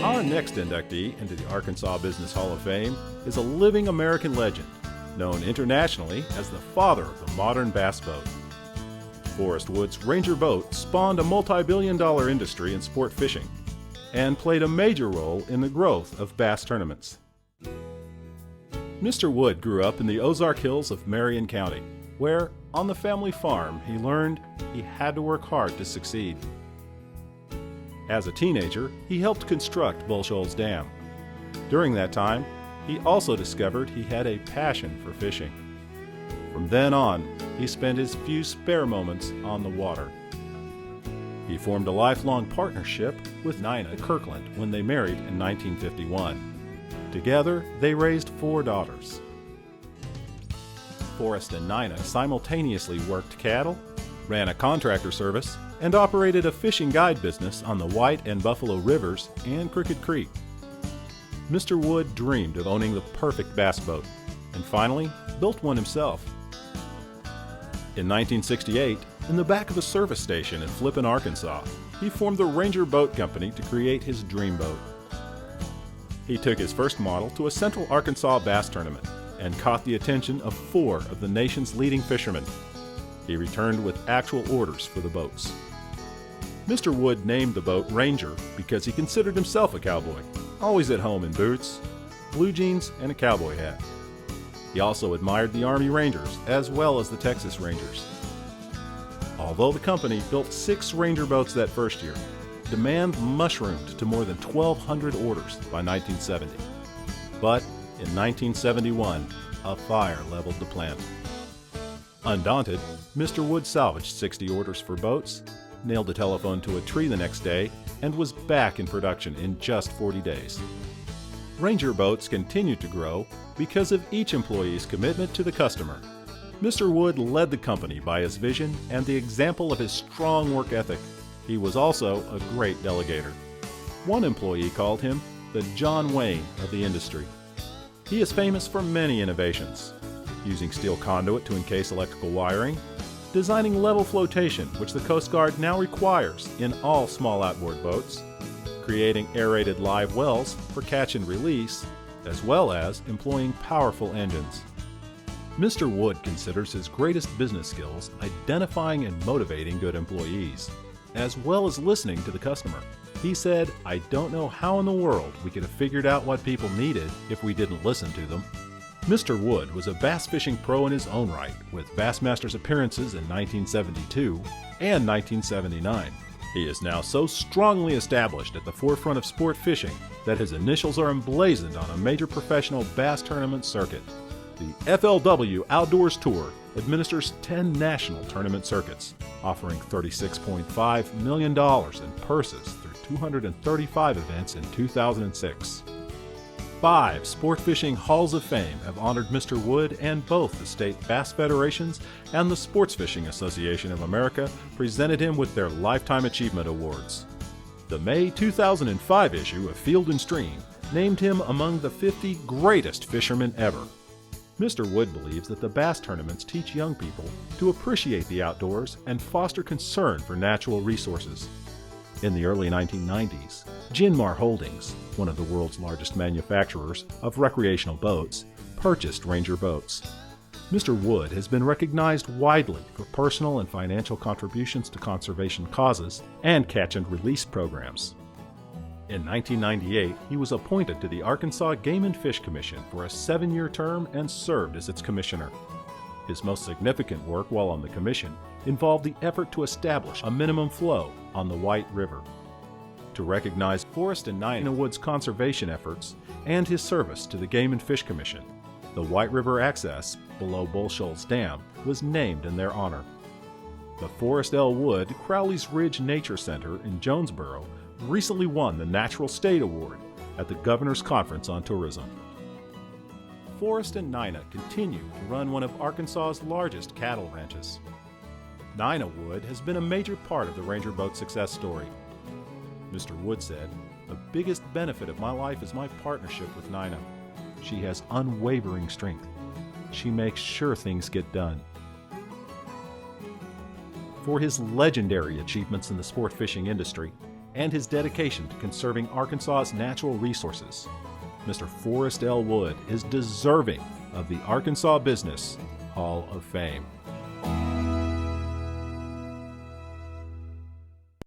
Our next inductee into the Arkansas Business Hall of Fame is a living American legend, known internationally as the father of the modern bass boat. Forrest Wood's Ranger boat spawned a multi-billion-dollar industry in sport fishing and played a major role in the growth of bass tournaments. Mr. Wood grew up in the Ozark Hills of Marion County, where, on the family farm, he learned he had to work hard to succeed. As a teenager, he helped construct Bull Shoals Dam. During that time, he also discovered he had a passion for fishing. From then on, he spent his few spare moments on the water. He formed a lifelong partnership with Nina Kirkland when they married in 1951. Together, they raised 4 daughters. Forrest and Nina simultaneously worked cattle, ran a contractor service, and operated a fishing guide business on the White and Buffalo Rivers and Crooked Creek. Mr. Wood dreamed of owning the perfect bass boat, and finally built one himself. In 1968, in the back of a service station in Flippin, Arkansas, he formed the Ranger Boat Company to create his dream boat. He took his first model to a Central Arkansas bass tournament and caught the attention of 4 of the nation's leading fishermen. He returned with actual orders for the boats. Mr. Wood named the boat Ranger because he considered himself a cowboy, always at home in boots, blue jeans, and a cowboy hat. He also admired the Army Rangers as well as the Texas Rangers. Although the company built 6 Ranger boats that first year, demand mushroomed to more than 1,200 orders by 1970. But in 1971, a fire leveled the plant. Undaunted, Mr. Wood salvaged 60 orders for boats, nailed a telephone to a tree the next day, and was back in production in just 40 days. Ranger boats continued to grow because of each employee's commitment to the customer. Mr. Wood led the company by his vision and the example of his strong work ethic. He was also a great delegator. One employee called him the John Wayne of the industry. He is famous for many innovations, using steel conduit to encase electrical wiring, designing level flotation, which the Coast Guard now requires in all small outboard boats, creating aerated live wells for catch and release, as well as employing powerful engines. Mr. Wood considers his greatest business skills identifying and motivating good employees, as well as listening to the customer. He said, "I don't know how in the world we could have figured out what people needed if we didn't listen to them." Mr. Wood was a bass fishing pro in his own right, with Bassmasters appearances in 1972 and 1979. He is now so strongly established at the forefront of sport fishing that his initials are emblazoned on a major professional bass tournament circuit. The FLW Outdoors Tour administers 10 national tournament circuits, offering $36.5 million in purses through 235 events in 2006. 5 sport fishing halls of fame have honored Mr. Wood, and both the state bass federations and the Sports Fishing Association of America presented him with their Lifetime Achievement Awards. The May 2005 issue of Field and Stream named him among the 50 greatest fishermen ever. Mr. Wood believes that the bass tournaments teach young people to appreciate the outdoors and foster concern for natural resources. In the early 1990s, Ginmar Holdings, one of the world's largest manufacturers of recreational boats, purchased Ranger boats. Mr. Wood has been recognized widely for personal and financial contributions to conservation causes and catch and release programs. In 1998, he was appointed to the Arkansas Game and Fish Commission for a 7-year term and served as its commissioner. His most significant work while on the commission involved the effort to establish a minimum flow on the White River. To recognize Forrest and Nina Wood's conservation efforts and his service to the Game and Fish Commission, the White River access below Bull Shoals Dam was named in their honor. The Forrest L. Wood Crowley's Ridge Nature Center in Jonesboro recently won the Natural State Award at the Governor's Conference on Tourism. Forrest and Nina continue to run one of Arkansas's largest cattle ranches. Nina Wood has been a major part of the Ranger boat success story. Mr. Wood said, "The biggest benefit of my life is my partnership with Nina. She has unwavering strength. She makes sure things get done." For his legendary achievements in the sport fishing industry and his dedication to conserving Arkansas's natural resources. Mr. Forrest L. Wood is deserving of the Arkansas Business Hall of Fame.